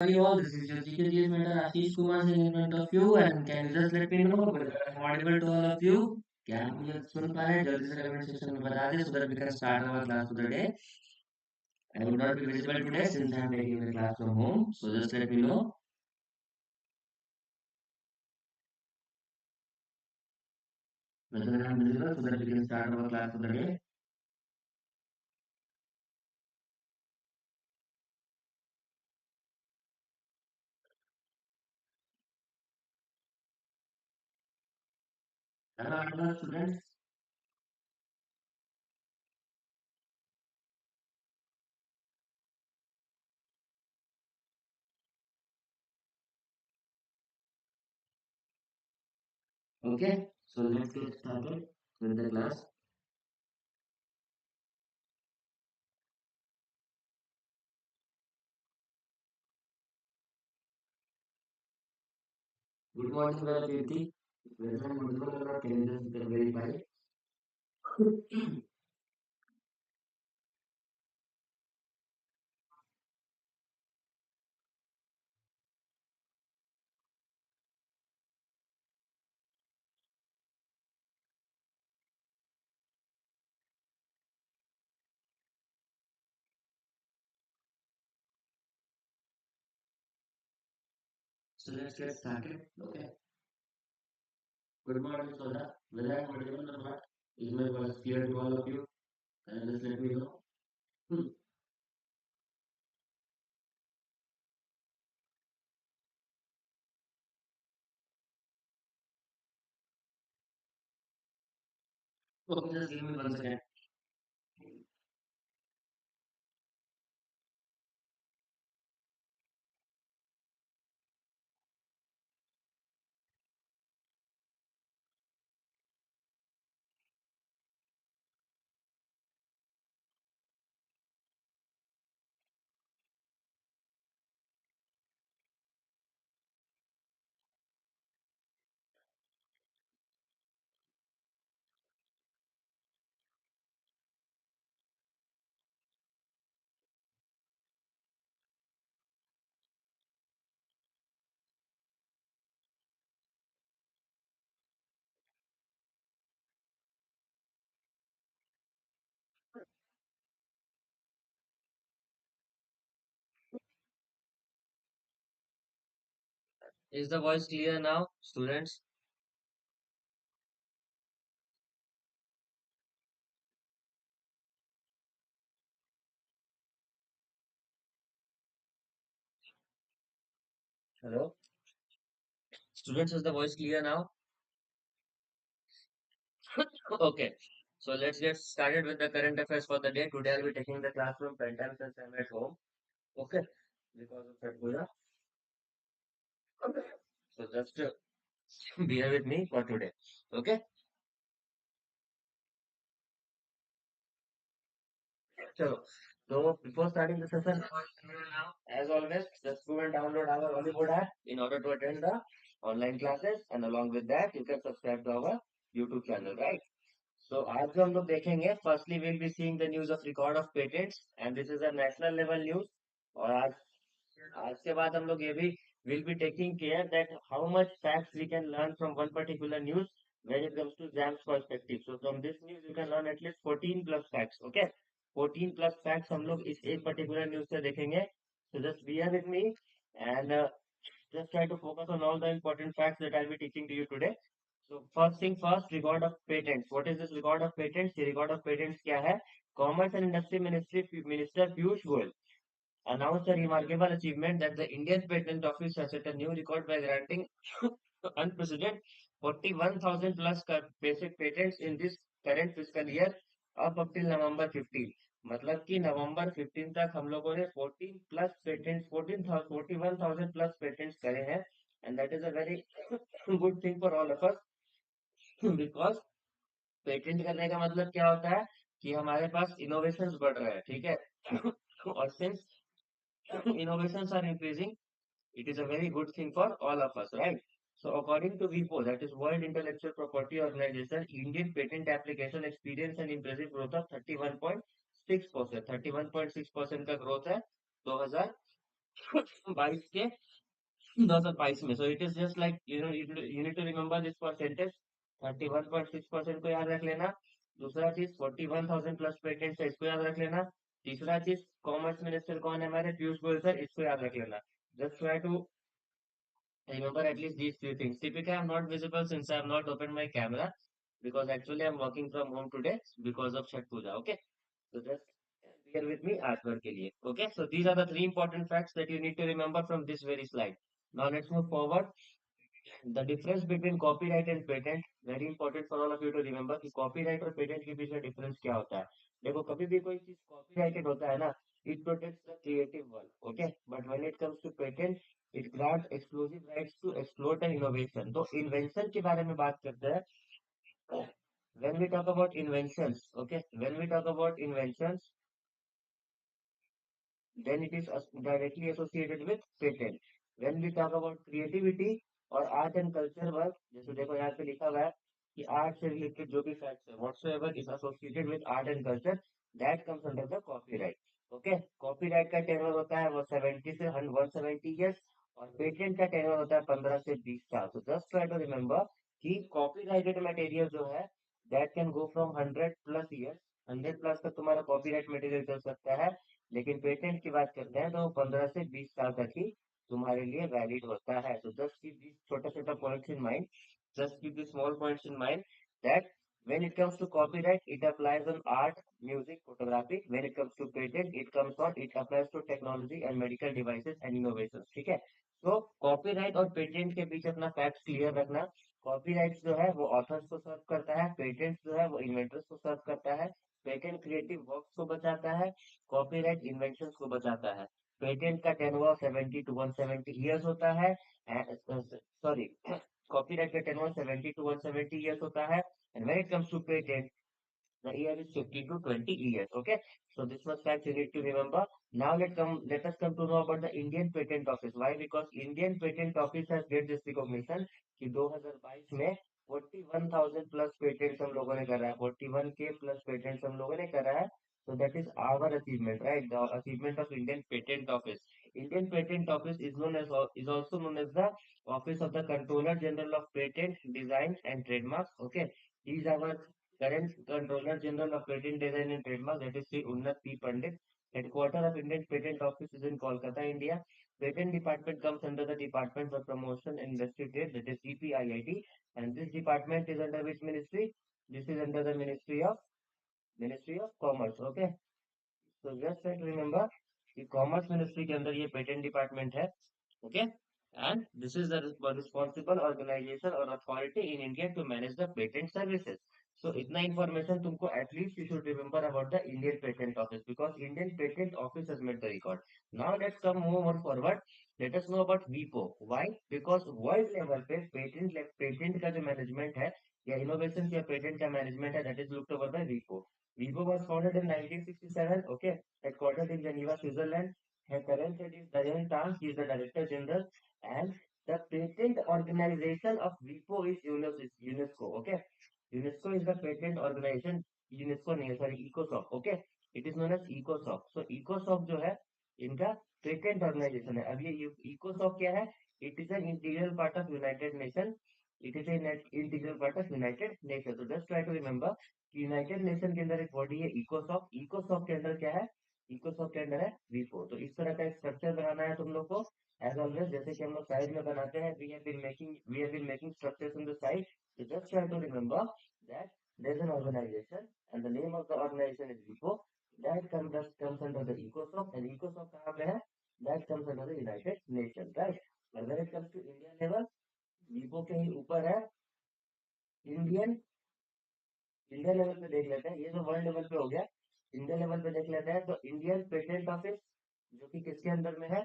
You all, this is your GKGS mentor Ashish Kumar sitting in front of you, and can you just let me know whether I'm audible to all of you? क्या आप मुझे सुन पा रहे हैं? जल्दी से comment section में बता दें so that we can start our class for the day. I would not be visible today since I'm taking the class from home, so just let me know whether I'm visible so that we can start our class for the day. Hello, hello, students. Okay, so let's get started with the class. Good morning, Kirti. Whether I'm audible or not, can you just verify? So let's get started. Okay. Good morning, Soda. Whether I'm audible or not, is my voice clear to all of you? Can you just let me know? Hmm. Okay, just give me 1 second. Is the voice clear now, students? Hello? Students, is the voice clear now? Okay. So let's get started with the current affairs for the day. Today I'll be taking the classroom 10 times since I'm at home. Okay. Because of that puja. Okay. So just bear with me for today. Okay. So, so before starting the session, as always, just go and download our Oliveboard app in order to attend the online classes, and along with that, you can subscribe to our YouTube channel, right? So आज जो हम लोग देखेंगे, firstly we'll be seeing the news of record of patents, and this is a national level news. और आज आज के बाद हम लोग ये भी will be taking care that how much facts we can learn from one particular news when it comes to exams perspective. So from this news you can learn at least 14 plus facts. Okay, 14 plus facts हम लोग इस एक particular news से देखेंगे. So just bear with me and just try to focus on all the important facts that I'll be teaching to you today. So first thing first, record of patents. What is this record of patents? ये record of patents क्या है? Commerce and Industry Ministry Minister Piyush Goyal announced a remarkable achievement that the Indian Patent Office has set a new record by granting unprecedented 41,000 plus basic patents in this current fiscal year up till November 15. मतलब कि नवंबर 15 तक हम लोगों ने 14 plus patents 41,000 plus patents करे हैं and that is a very good thing for all of us because patent करने का मतलब क्या होता है कि हमारे पास इनोवेशंस बढ़ रहे हैं ठीक है और since innovations are increasing, it is a very good thing for all of us, right? So according to WIPO, that is World Intellectual Property Organization, Indian patent application experienced an impressive growth of 31.6%. 31.6% का growth है 2000 22 के 2022 में. So it is just like, you need to remember this percentage. 31.6% को याद रख लेना. दूसरा चीज 41,000 प्लस पेटेंट है, इसको याद रख लेना. तीसरा चीज कॉमर्स मिनिस्टर कौन है हमारे, पीयूष गोयल सर, इसको याद रख लेना. Just try to remember at least these few things. Typically, I'm not visible since I have not opened my camera because actually I'm working from home today because of Chhat Puja. Okay, so just bear with me आज भर के लिए. Okay, so these are the three important facts that you need to remember from this very slide. Now let's move forward. The difference between copyright and patent, very important for all of you to remember कि copyright और patent के बीच में difference क्या होता है. देखो कभी भी कोई चीज copyrighted होता है ना, it protects the creative work, okay, but when it comes to patent, it grants exclusive rights to exploit an innovation. तो invention के बारे में बात करते हैं. When we talk about inventions, okay, when we talk about inventions, then it is directly associated with patent. When we talk about creativity or art and culture work, जैसे देखो यहाँ पे लिखा हुआ है कि आर्ट से रिलेटेड जो भी फैक्ट्स है, whatsoever is associated with art and culture, that comes under the copyright. Okay, copyright का टेन्योर होता है वो 70 से 170 ईयर्स, और पेटेंट का टेन्योर होता है 15 से 20 साल. तो जस्ट ट्राई टू रिमेम्बर कि कॉपीराइटेड मटेरियल जो है that can go from 100 plus years. 100 plus तक तुम्हारा कॉपीराइट मटेरियल चल सकता है, लेकिन पेटेंट की बात करते हैं तो 15 से 20 साल तक ही तुम्हारे लिए वैलिड होता है. तो जस्ट कीप दिस छोटा छोटा points in mind. Just keep this small points in mind that when it comes to copyright, it applies on art, music, photography. When it comes to patent, it applies to technology and medical devices and innovations. ठीक है. तो copyright और patent के बीच अपना fact clear रखना. Copyright जो है वो ऑथर्स को सर्व करता है, पेटेंट जो है वो इन्वेंटर्स को सर्व करता है. पेटेंट क्रिएटिव वर्क्स को बचाता है, कॉपीराइट इन्वेंशंस को बचाता है. पेटेंट का टेन्योर 70 to 170 ईयर्स होता है. सॉरी, कॉपीराइट का टेन्योर 70 to 170 ईयर्स होता है. And when it comes to patent, the year is 15 to 20 years. Okay, so this much fact you need to remember. Now let us come to know about the Indian Patent Office. Why? Because Indian Patent Office has get this recognition कि 2022 में 41,000 plus patents हम लोगों ने करा है, 41 के plus patents हम लोगों ने करा है. So that is our achievement, right? The achievement of Indian Patent Office. Indian Patent Office is also known as the Office of the Controller General of Patent, Design and Trademarks. Okay, he is our current Controller General of Patent Design and Trademark, that is Sri Unnat P. Pandit. Headquarter of Indian Patent Office is in Kolkata, India. Patent Department comes under the Department for Promotion and Industry Trade, that is CPIIT. And this department is under which ministry? This is under the Ministry of Commerce. Okay. So just try to remember कि commerce ministry के अंदर ये patent department है. Okay, and this is the responsible organization और authority in India to manage the patent services. So इतना information तुमको at least you should remember about the Indian patent office, because Indian patent office has made the record. Now let's come move more forward. Let us know about वीपो. Why? Because world level पे patent का जो management है या innovation या patent का management है, that is looked over by वीपो. Vivo was founded in 1967, okay, headquartered in Geneva, Switzerland. Her current head is Diane Tang, he is the Director General, and the patent organization of Vivo is UNESCO, okay. UNESCO is the patent organization, UNESCO नहीं है, sorry, Ecosoft, okay. It is known as Ecosoft. So Ecosoft जो है इनका patent organisation है. अब ये Ecosoft क्या है? It is an integral part of United Nations. It is an integral part of United Nations. So just try to remember कि United nation के अंदर एक बॉडी है इकोसॉफ्ट. इकोसॉफ्ट के अंदर क्या है? इकोसॉफ्ट के अंदर है वीफो. तो इस तरह का एक स्ट्रक्चर बनाना है तुम लोग को. एज ऑलवेज जैसे कि हम लोग साइड में बनाते हैं, we have been making structures in the side. So just try to remember that there's an organization and the name of the organization is WIPO. That comes under the EcoSoc, and EcoSoc कहाँ पे है? That comes under the United Nations, right? And when it comes to India level, WIPO के ही ऊपर है Indian. India level पे देख लेते हैं, ये तो वर्ल्ड लेवल पे हो गया. इंडिया लेवल पे देख लेते हैं तो इंडियन पेटेंट ऑफिस जो कि किसके अंदर में है?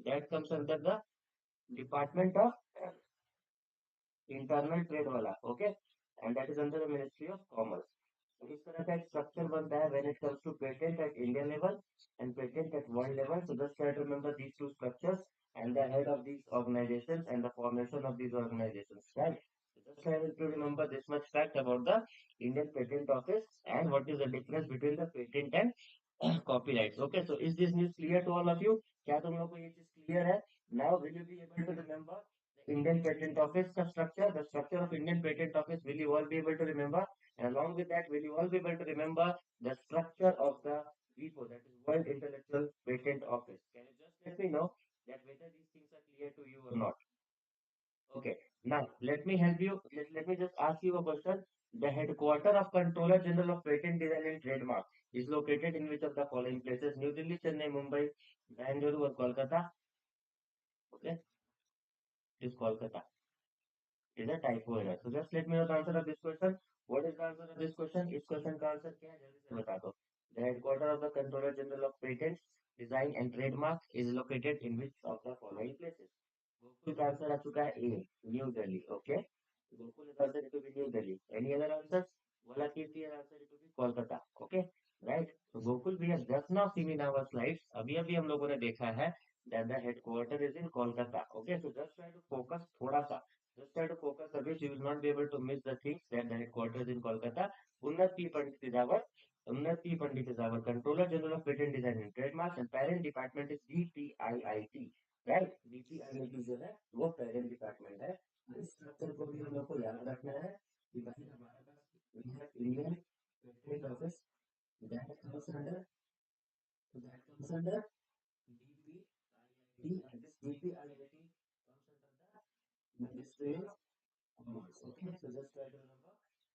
That comes under the department of internal trade वाला. Okay, and that is under the ministry of commerce. तो इस तरह का एक स्ट्रक्चर बनता है when it comes to patent at India level and patent at world level. So just try to remember these two structures and the head of these organizations and the formation of these organizations, right? So just try to remember this much fact about the Indian Patent Office and what is the difference between the patent and copyrights. Okay, so is this news clear to all of you? क्या तुम लोग को ये चीज Patent Office structure, the structure of Indian Patent Office, will you all be able to remember? And along with that, will you all be able to remember the structure of the WIPO, that is World Intellectual Patent Office? Can you just let me know that whether these things are clear to you or not? Okay. Now, let me help you. Let me just ask you a question. The headquarter of Controller General of Patent Design and Trademark is located in which of the following places? New Delhi, Chennai, Mumbai, Bangalore, or Kolkata? Okay, it is Kolkata. It is a typo error. So just let me know the answer of this question. What is the answer of this question? इस question का answer क्या है? जल्दी से बता दो. The headquarter of the Controller General of Patents, Design and Trademark is located in which of the following places? Gokul का answer आ चुका है A, New Delhi. Okay, Gokul is answer to be New Delhi. Any other answers? Valakirti is answer to be Kolkata. Okay, right. So Gokul, we have just now seen in our slides. अभी अभी हम लोगों ने देखा है that the headquarter is in Kolkata. Okay, so just try to focus थोड़ा सा. Just try to focus a bit. You will not be able to miss the things that the headquarters in Kolkata. Unnat P. Pandit is our Controller General of Patent Design and Trademarks, and parent department is DPIIT. Right, DPIT जो है वो parent department है. इस structure को भी हम लोग को याद रखना है कि भाई हमारे पास Indian patent office that comes under DPIIT, and this DPIIT comes under the ministry of commerce. Okay, so just try to remember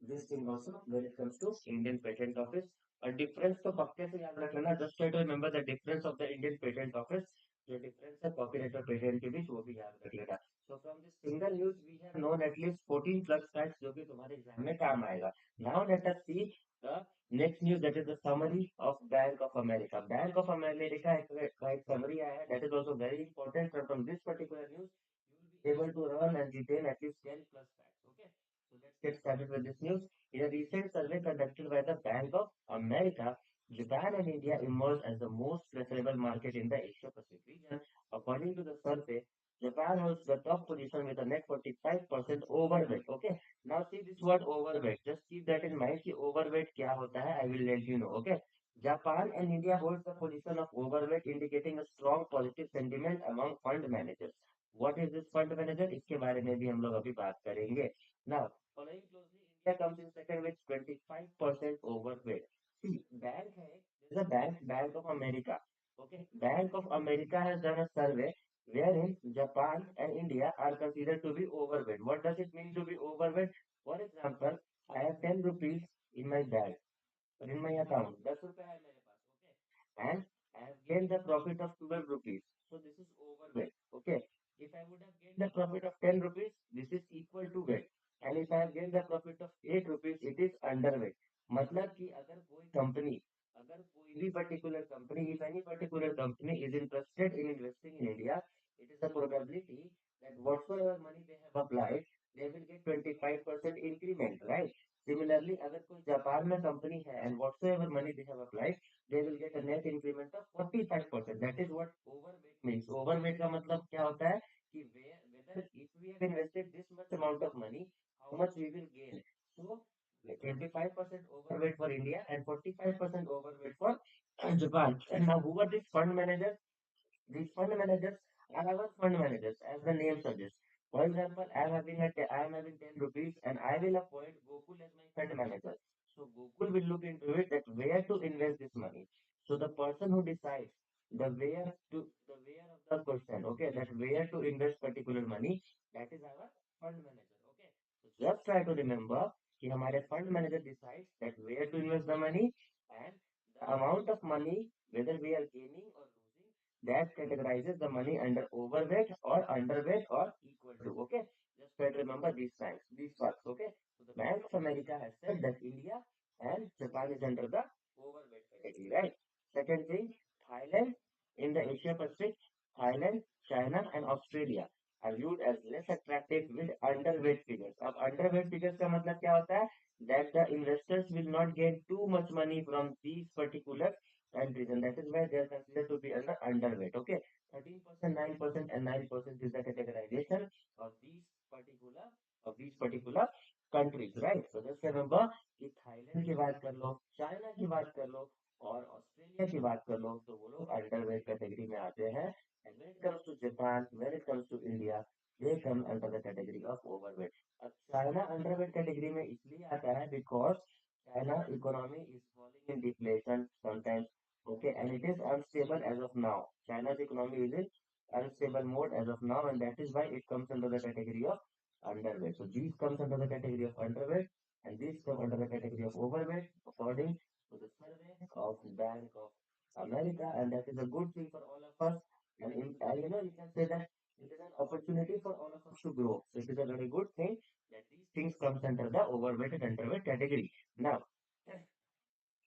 this thing also when it comes to Indian Patent Office. A difference तो पक्के से याद रख लेना. Just try to remember the difference of the Indian Patent Office. जो difference है copyright और patent के बीच वो भी याद रख लेना. So from this single news we have known at least 14 plus facts जो कि तुम्हारे एग्जाम में काम आएगा. Now let us see the next news, that is the summary of Bank of America. Bank of America का एक summary आया है, that is also very important. So from this particular news you will be able to run and retain at least 10 plus facts. Okay, so let's get started with this news. In a recent survey conducted by the Bank of America, Japan and India emerged as the most preferable market in the Asia Pacific region. According to the survey, Japan holds the top position with a net 45% overweight. Okay, now see this word overweight. Just keep that in mind कि overweight क्या होता है. I will let you know. Okay, Japan and India holds the position of overweight, indicating a strong positive sentiment among fund managers. What is this fund manager? इसके बारे में भी हम लोग अभी बात करेंगे. Now, following closely, India comes in second with 25% overweight. See, bank है, there's a Bank of America. Okay, Bank of America has done a survey wherein Japan and India are considered to be overweight. What does it mean to be overweight? For example, I have 10 rupees in my bag or in my account. 10 रुपए है मेरे पास. Okay, and I have gained the profit of 12 rupees. So this is overweight. Okay. If I would have gained the profit of 10 rupees, this is equal to weight. And if I have gained the profit of 8 rupees, it is underweight. मतलब कि अगर कोई भी particular company, if any particular company is interested in investing in India, it is a probability that whatsoever money they have applied, they will get 25% increment, right? Similarly, अगर कोई Japan में company है and whatsoever money they have applied, they will get a net increment of 45%. That is what overweight means. Overweight का मतलब क्या होता है कि whether if we have invested this much amount of money, how much we will gain. So 25% overweight for India and 45% overweight for Japan. And now who are these fund managers? These fund managers are our fund managers, as the name suggests. For example, I am having 10 rupees and I will appoint Gokul as my fund manager. So Gokul will look into it that where to invest this money. So the person who decides the where of the question, okay, that where to invest particular money, that is our fund manager. Okay. So just try to remember कि हमारे fund manager decides that where to invest the money and the amount of money whether we are gaining or losing, that categorizes the money under overweight or underweight or equal to. Okay, just try to remember these facts. Okay, so the Bank of America has said that India and Japan is under the overweight category, right? Second thing, Thailand in the Asia Pacific, Thailand, China, and Australia are viewed as less attractive with underweight figures. अब underweight figures का मतलब क्या होता है? That the investors will not gain too much money from these particular countries, and that is why they are considered to be under underweight. Okay, 13%, 9%, and 9% is the categorization of these particular countries, right? So just remember कि Thailand की बात कर लो, China की बात कर लो और Australia की बात कर लो, तो वो लोग अंडरवेट कैटेगरी में आते हैं. And when it comes to Japan, when it comes to India, they come under the category of overweight. China underweight category में इसलिए आता है because China economy is falling in deflation sometimes. Okay, and it is unstable as of now. China's economy is in unstable mode as of now, and that is why it comes under the category of underweight. So these comes under the category of underweight, and these come under the category of overweight, according to the survey of Bank of America, and that is a good thing for all of us. And you can say that it is an opportunity for all of us to grow. So it is a very good thing that these things comes under the overweight and underweight category. Now,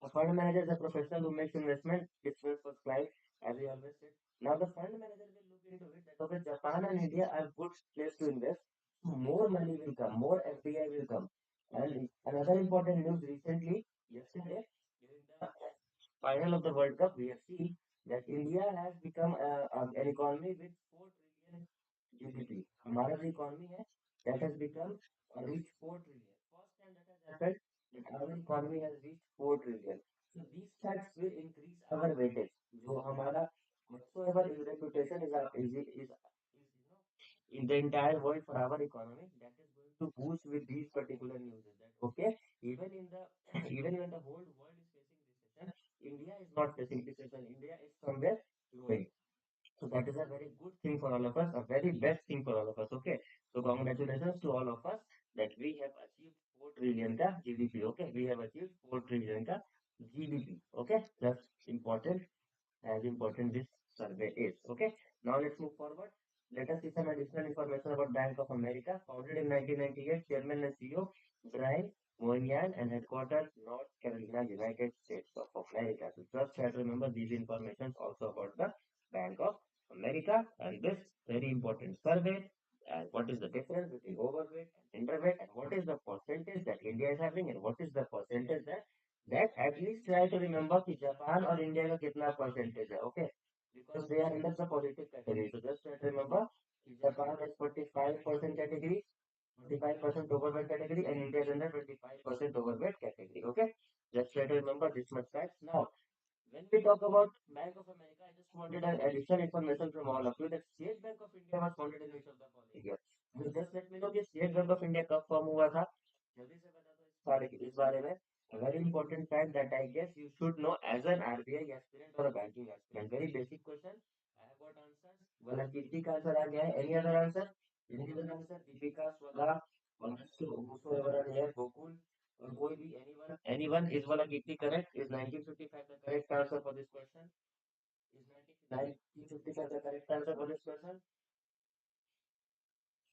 a fund manager is a professional who makes investment decisions for clients, as we always said. Now, the fund manager will look into it that okay, Japan and India are good place to invest. More money will come, more FDI will come. And another important news recently, yesterday, during the final of the World Cup, we have seen that India has become an economy with 4 trillion GDP. हमारा जो economy है, that has become reached 4 trillion. First time that has happened that our economy has reached 4 trillion. So these facts will increase our weightage. जो हमारा whatsoever is reputation is in the entire world for our economy, that is going to boost with these particular news. That okay, even in the even when the whole world is facing recession, India is not facing recession. India is somewhere growing. So that is a very good thing for all of us, a very best thing for all of us. Okay. So congratulations to all of us that we have achieved 4 trillion ka GDP. Okay. We have achieved 4 trillion ka GDP. Okay. That's important, as important this survey is. Okay. Now let's move forward. Let us see some additional information about Bank of America. Founded in 1998, Chairman and CEO Brian Moynihan and headquartered North Carolina, United States of America. So just try to remember these informations also about the Bank of America and this very important survey. And what is the difference between overweight and underweight, and what is the percentage that India is having, and what is the percentage that at least try to remember कि Japan और India का कितना percentage है. Okay, because they are under the positive category. So just try to remember कि Japan is 45% category, 45% overweight category, and India is under 25% overweight category. Okay, just try to remember this much facts. Now, when we talk about Bank of America, I just wanted an additional information from all of you that State Bank of India was founded in which of the following year. You just let me know कि State Bank of India कब form हुआ था. जल्दी से बता दो इस बारे में. A very important fact that I guess you should know as an RBI aspirant or a banking aspirant. Very basic question. I have got answers. वाला कीर्ति का आंसर आ गया है. Any other answer? Any other answer? Deepika, Swada, whosoever are here, Gokul, or कोई भी anyone is वाला कीर्ति correct? Is 1955 the correct answer for this question? Is 1955 the correct answer for this question?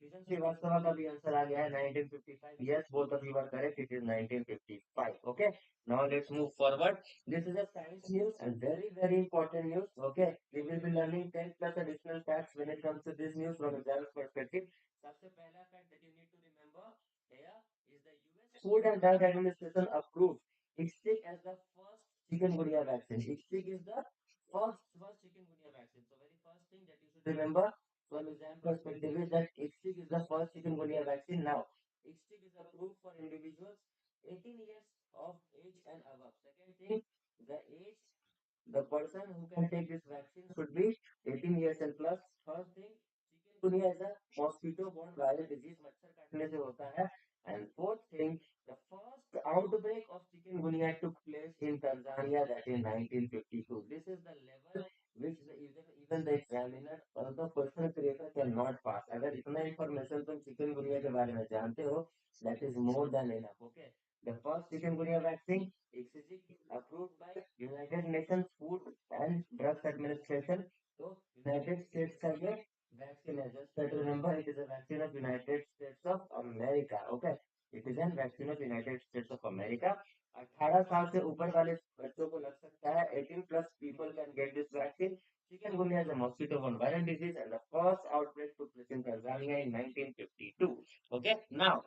Vision Srivastava का भी answer आ गया है 1955. Yes, both of you are correct. It is 1955. Okay. Now let's move forward. This is a science news and very very important news. Okay. We will be learning 10 plus additional facts when it comes to this news from exam perspective. सबसे पहला fact that you need to remember here is the US Food and Drug Administration approved IFSCA as the first chikungunya vaccine. IFSCA is the first chikungunya vaccine. So very first thing that you should remember from exam perspective is that IFSCA is the first chikungunya vaccine. Now, IFSCA is approved for individuals 18 years of age and above. Second thing, the age, the person who can take this vaccine should be 18 years and plus. Third thing, chikungunya is a mosquito-borne viral disease. मच्छर काटने से होता है. And fourth thing, the first outbreak of chikungunya took place in Tanzania, that in 1952. This is the level which even the examiner or the person creator cannot pass. अगर इतना information तुम chikungunya के बारे में जानते हो, that is more than enough. Okay. The first chikungunya vaccine is approved by United Nations Food and Drugs Administration. So United States का ये vaccine है. Just try to remember it is a vaccine of United States of America. Okay. It is a vaccine of United States of America. 18 साल से ऊपर वाले बच्चों को लग सकता है. 18 plus people can get this vaccine. Chikungunya is a mosquito-borne viral disease, and the first outbreak took place in Tanzania in 1952. Okay, now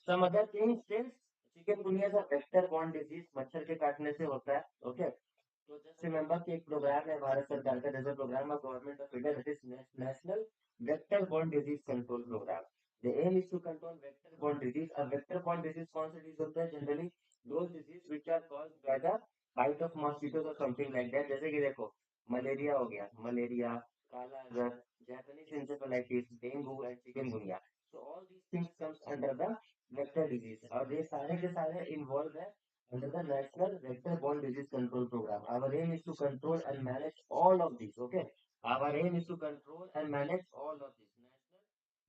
some other things since chikungunya is a vector-borne disease, मच्छर के काटने से होता है. Okay, so just remember कि एक programme है भारत सरकार का, there's a program of government of India that is National Vector-Borne Disease Control Program. The aim is to control vector-borne disease. A vector-borne disease कौन सा disease होता है? Generally those disease which are caused by the bite of mosquitoes or something like that. जैसे कि देखो malaria हो गया, malaria, काला Azhar, Japanese encephalitis, dengue, and chikungunya. So all these things comes under the vector disease. और ये सारे के सारे involved है under the National Vector-Borne Disease Control Program. Our aim is to control and manage all of these. Okay, our aim is to control and manage all of these.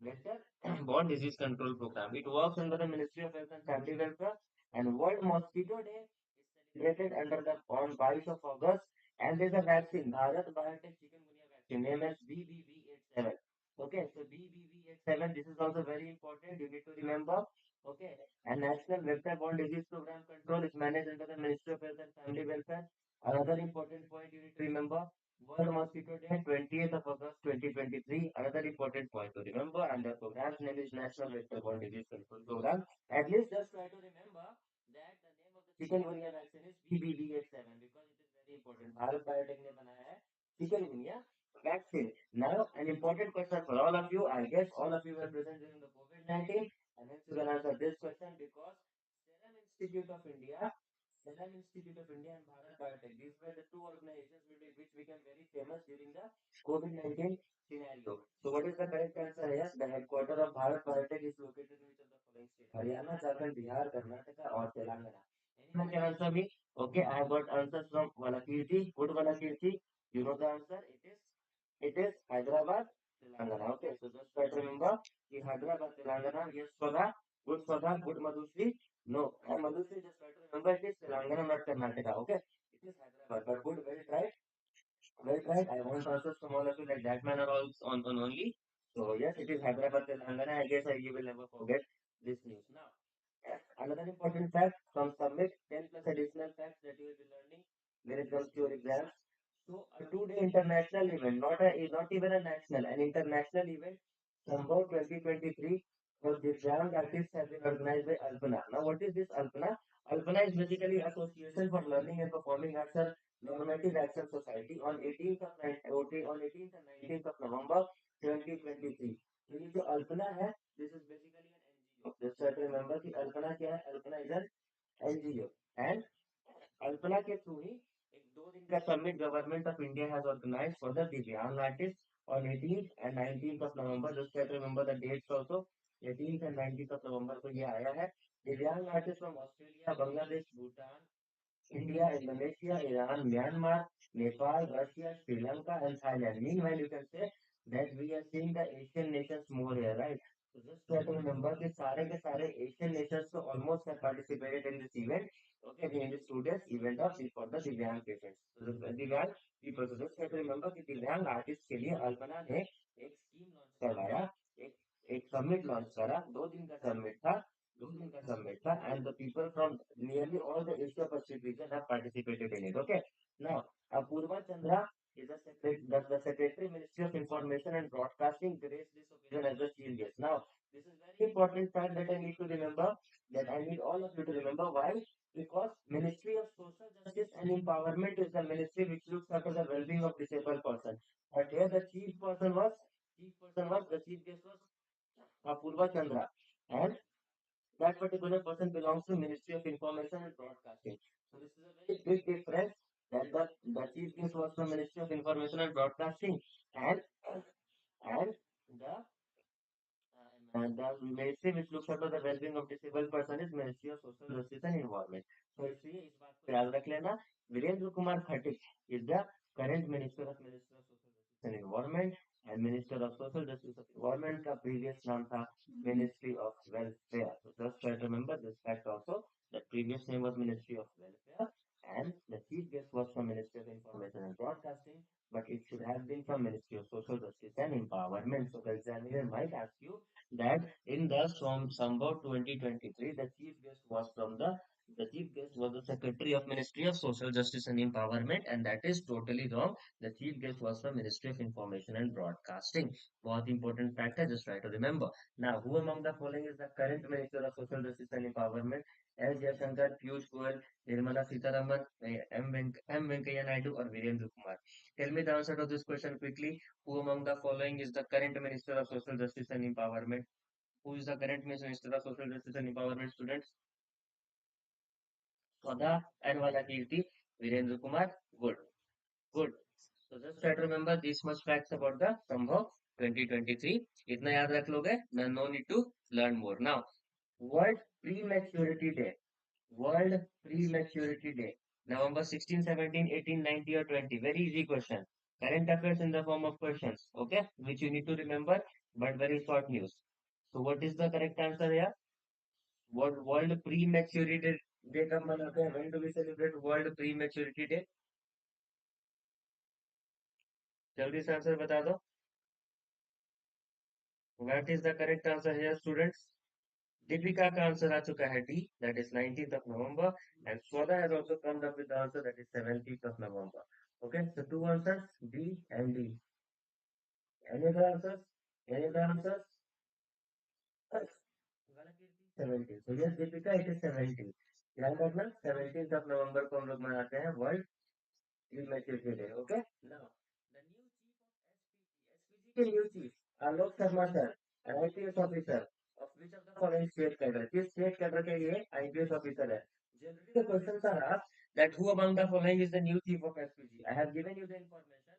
National Vector-Borne Disease Control Program. It works under the Ministry of Health and Family Welfare. And World Mosquito Day is celebrated under the on 22 of August. And there's a vaccine, Bharat Biotech Chikungunya vaccine, named as BBV87. Okay, so BBV87, this is also very important. You need to remember. Okay, and National Vector-Borne Disease Program Control is managed under the Ministry of Health and Family Welfare. Another important point you need to remember. World Mosquito Day, 20th of August 2023. Another important point to remember, and the program's name is National Vector-Borne Disease Control Program. At least just try to remember that the name of the chikungunya vaccine is BBVH7 because it is very important. Bharat Biotech ने बनाया है chikungunya vaccine. Now, an important question for all of you. I guess all of you were present during the COVID-19, and hence you can answer this question because Serum Institute of India Serum Institute of India and Bharat Biotech. These were the two organizations which became very famous during the COVID-19 scenario. So what is the correct answer? Yes, the headquarters of Bharat Biotech is located in which of the following states? Haryana, Jharkhand, Bihar, Karnataka or Telangana. Anyone can answer me? Okay, I have got answers from Valakirti. Good Valakirti. You know the answer. It is Hyderabad, Telangana. Okay, so just try to remember the Hyderabad, Telangana. Yes, Swada. Good Swada. Good Madhusri. No, Madhusri, just try to remember it is Telangana, not Karnataka. Okay, it is Hyderabad. But good, well tried. Well tried. I want answers from all of you like that manner also on only. So yes, it is Hyderabad, Telangana. I guess you will never forget this news. Now, another important fact from Submit 10 plus additional facts that you will be learning when it comes to your exams. So a two-day international event, not even a national, an international event, Sambhav 2023 for Divyang artists have been organized by Alpana. Now what is this Alpana? Alpana is basically Association for Learning and Performing Arts and Normative Action Society on 18th and 19th of November 2023. तो ये जो अल्पना है, this is basically an NGO. Just try to remember कि अल्पना क्या है? Alpana is an NGO. And Alpana के through ही एक 2 दिन का summit government of India has organised for the दिव्यांग artist on 18th and 19th of November. Just try to remember the dates also. 18th and 19th of November को ये आया है. दिव्यांग artist from Australia, Bangladesh, Bhutan, India, Indonesia, Iran, Myanmar, Nepal, Russia, Sri Lanka, and Thailand. Meanwhile, you can say that we are seeing the Asian nations more here, right? So just try to remember that सारे के सारे Asian nations so almost have participated in this event. Okay, in this students event of for the दिव्यांग patients. So the दिव्यांग people. So just try to remember कि दिव्यांग artists के लिए अल्पना ने एक स्कीम लॉन्च करवाया, एक एक समिट लॉन्च करा, 2 दिन का समिट था. 2 दिन का समिट था, and the people from nearly all the Asia Pacific region have participated in it. Okay, now Apurva Chandra is the Secretary Ministry of Information and Broadcasting graced this occasion as the chief guest. Now this is very important fact that I need to remember, that I need all of you to remember. Why? Because Ministry of Social Justice and Empowerment is the ministry which looks after the well-being of disabled person. But here the the chief guest was Apurva Chandra, and that particular person belongs to Ministry of Information and Broadcasting. So this is a very big difference that the chief guest was from Ministry of Information and Broadcasting, and and the the ministry which looks after the well-being of disabled person is Ministry of Social Justice and Environment. So इसलिए इस बात को याद रख लेना. वीरेंद्र कुमार खटिक is the current Minister of Social Justice and Environment, and Minister of Social Justice and Environment का previous नाम था Ministry of Welfare. So just try to remember this fact also. The previous name was Ministry of Welfare, and the chief guest was from Ministry of Information and Broadcasting, but it should have been from Ministry of Social Justice and Empowerment. So the examiner might ask you that in the Sambhav 2023, the chief guest was the Secretary of Ministry of Social Justice and Empowerment, and that is totally wrong. The chief guest was from Ministry of Information and Broadcasting. बहुत important fact है, just try to remember. Now, who among the following is the current Minister of Social Justice and Empowerment? S. Jaishankar, Piyush Goyal, Nirmala Sitharaman, M. Venkaiah Naidu, or Virendra Kumar? Tell me the answer to this question quickly. Who among the following is the current Minister of Social Justice and Empowerment? Who is the current Minister of Social Justice and Empowerment, students? Swada and Valakirti, Virendra Kumar. Good, good. So just try to remember these much facts about the Sambhav 2023 इतना याद रख लोगे, no need to learn more now. World Prematurity Day. World Prematurity Day. November 16, 17, 18, 19 or 20. Very easy question. Current affairs in the form of questions. Okay, which you need to remember, but very short news. So what is the correct answer here? What world pre maturity day कब मनाते हैं? When do we celebrate world pre maturity day? जल्दी से answer बता दो. What is the correct answer here, students? Deepika का answer आ चुका है D, that is 19th of November, and Swada has also come up with the answer, that is 17th of November. Okay, so two answers, B and D. Any other answers? Any other answers? Yes. 17. So yes, Deepika, it is 17. ध्यान रखना 17th of November को हम लोग मनाते हैं world Prematurity day. Okay, now the new chief of SPG. SPG के new chief Alok Sharma sir, an IPS officer of which of the following state cadre? किस state cadre के लिए IPS officer है? Generally the questions are asked that who among the following is the new chief of SPG. I have given you the information that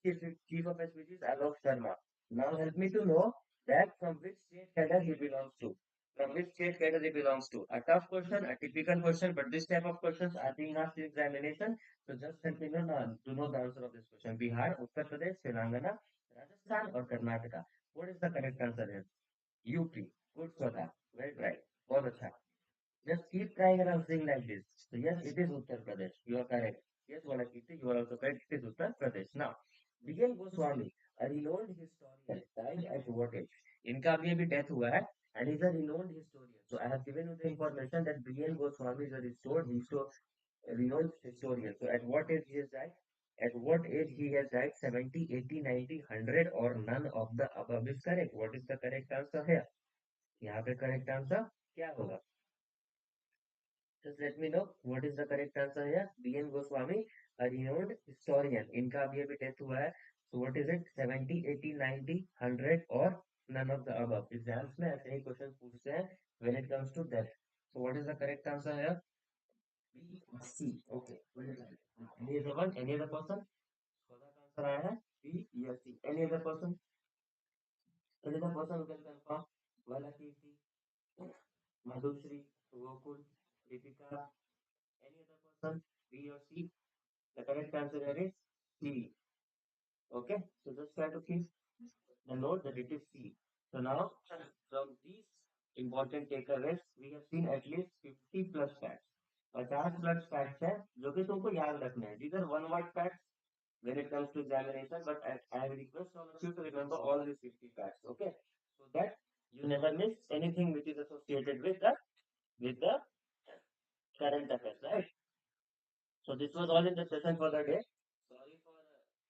the new chief of SPG is Alok Sharma. Now help me to know that from which state cadre he belongs to. From which state category belongs to. A tough question, a typical question, but this type of questions are being asked in examination. So just let me know to know the answer of this question. Bihar, Uttar Pradesh, Telangana, Rajasthan or Karnataka. What is the correct answer here? UP. Good for that. Very right. बहुत अच्छा. Just keep trying and answering like this. So yes, it is Uttar Pradesh. You are correct. Yes, Walakiti, you are also correct. It is Uttar Pradesh. Now, B.N. Goswami, a renowned historian, died at what age? इनका अभी अभी death हुआ है and is a renowned historian. So I have given you the information that B.N. Goswami is a renowned historian. So at what age he has died? At what age he has died? 70, 80, 90, 100 or none of the above is correct. What is the correct answer here? यहाँ पे correct answer क्या होगा? Just let me know what is the correct answer here. B.N. Goswami, a renowned historian. इनका अभी अभी death हुआ है. So what is it? 70, 80, 90, 100 or none of the above. Exams में ऐसे ही questions पूछते हैं when it comes to death. So what is the correct answer here? B or C. Okay. Any other one? Any other person? Correct answer आया है B or C. Any other person? Any other person who can confirm? Valakirti, Madhusri, Gokul, Deepika. Any other person? B or C? The correct answer here is C. Okay, so just try to keep the note that it is C. So now, from these important takeaways, we have seen at least 50 plus facts. 50 plus facts है जो कि तुमको याद रखना है. These are one word facts when it comes to examination, but I request all of you to remember all these 50 facts. Okay, so that you never miss anything which is associated with the current affairs, right? So this was all in the session for the day. Sorry for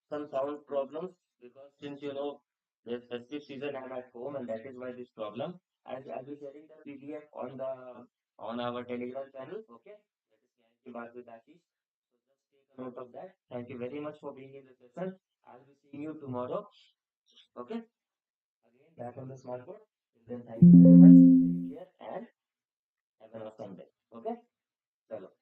some sound problems because since you know the festive season I'm at home and that is why this problem. I'll be sharing the PDF on our Telegram channel. Okay, that is Gyan Ki Baat with Ashish. So just take a note of that. Thank you very much for being in the session. I'll be seeing you tomorrow. Okay, again back on the smart board. Then thank you very much. Take care and have an awesome day. Okay, chalo.